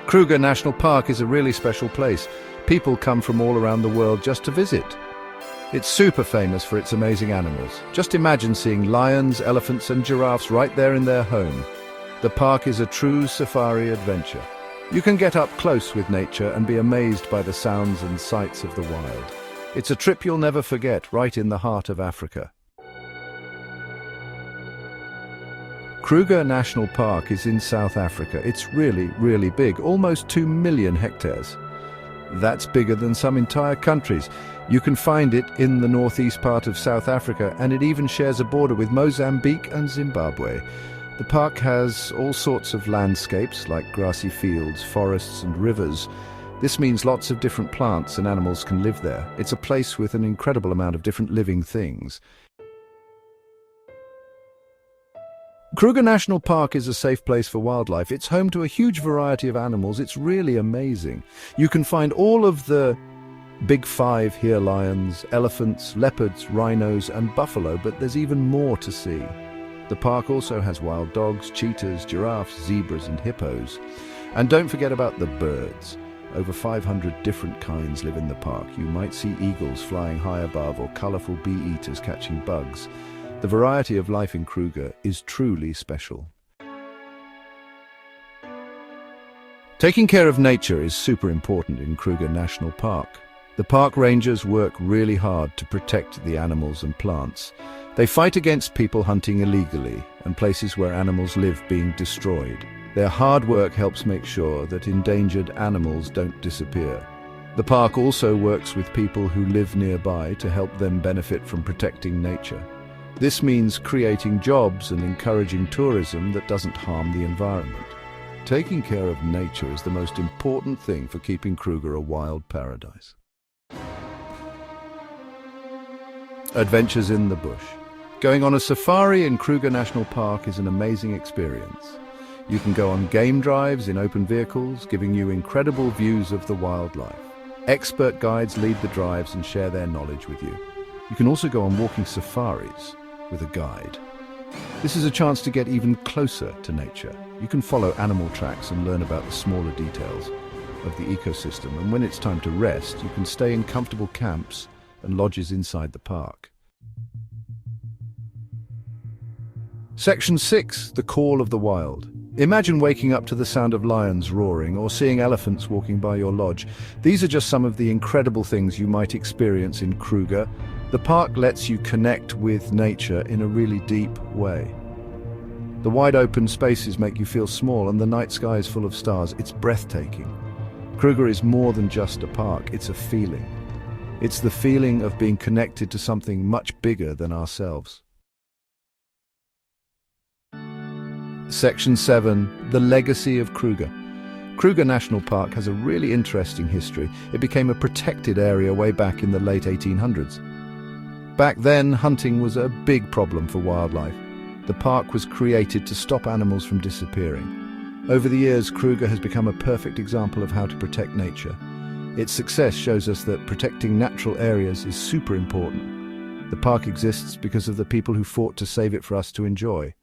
Kruger National Park is a really special place. People come from all around the world just to visit. It's super famous for its amazing animals. Just imagine seeing lions, elephants and giraffes right there in their home. The park is a true safari adventure. You can get up close with nature and be amazed by the sounds and sights of the wild. It's a trip you'll never forget, right in the heart of Africa. Kruger National Park is in South Africa. It's really big, almost 2 million hectares. That's bigger than some entire countries. You can find it in the northeast part of South Africa, and it even shares a border with Mozambique and Zimbabwe. The park has all sorts of landscapes like grassy fields, forests and rivers. This means lots of different plants and animals can live there. It's a place with an incredible amount of different living things. Kruger National Park is a safe place for wildlife. It's home to a huge variety of animals. It's really amazing. You can find all of the big five here: lions, elephants, leopards, rhinos and buffalo, but there's even more to see. The park also has wild dogs, cheetahs, giraffes, zebras and hippos. And don't forget about the birds. Over 500 different kinds live in the park. You might see eagles flying high above or colorful bee-eaters catching bugs. The variety of life in Kruger is truly special. Taking care of nature is super important in Kruger National Park. The park rangers work really hard to protect the animals and plants. They fight against people hunting illegally and places where animals live being destroyed. Their hard work helps make sure that endangered animals don't disappear. The park also works with people who live nearby to help them benefit from protecting nature. This means creating jobs and encouraging tourism that doesn't harm the environment. Taking care of nature is the most important thing for keeping Kruger a wild paradise. Adventures in the bush. Going on a safari in Kruger National Park is an amazing experience. You can go on game drives in open vehicles, giving you incredible views of the wildlife. Expert guides lead the drives and share their knowledge with you. You can also go on walking safaris with a guide. This is a chance to get even closer to nature. You can follow animal tracks and learn about the smaller details of the ecosystem. And when it's time to rest, you can stay in comfortable camps and lodges inside the park. Section 6, the call of the wild. Imagine waking up to the sound of lions roaring or seeing elephants walking by your lodge. These are just some of the incredible things you might experience in Kruger. The park lets you connect with nature in a really deep way. The wide open spaces make you feel small and the night sky is full of stars. It's breathtaking. Kruger is more than just a park, it's a feeling. It's the feeling of being connected to something much bigger than ourselves. Section 7, the Legacy of Kruger. Kruger National Park has a really interesting history. It became a protected area way back in the late 1800s. Back then, hunting was a big problem for wildlife. The park was created to stop animals from disappearing. Over the years, Kruger has become a perfect example of how to protect nature. Its success shows us that protecting natural areas is super important. The park exists because of the people who fought to save it for us to enjoy.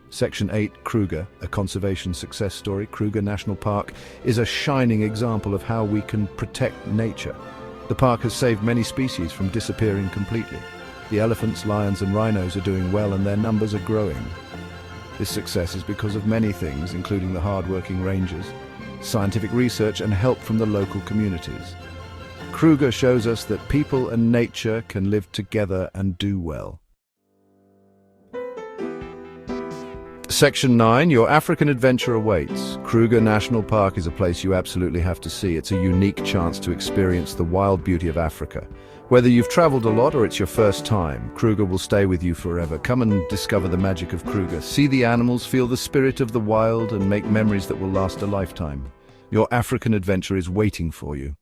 Section 8, Kruger, a conservation success story. Kruger National Park is a shining example of how we can protect nature. The park has saved many species from disappearing completely. The elephants, lions and rhinos are doing well and their numbers are growing. This success is because of many things, including the hard-working rangers, scientific research and help from the local communities. Kruger shows us that people and nature can live together and do well. Section 9, your African adventure awaits. Kruger National Park is a place you absolutely have to see. It's a unique chance to experience the wild beauty of Africa. Whether you've traveled a lot or it's your first time, Kruger will stay with you forever. Come and discover the magic of Kruger. See the animals, feel the spirit of the wild, and make memories that will last a lifetime. Your African adventure is waiting for you.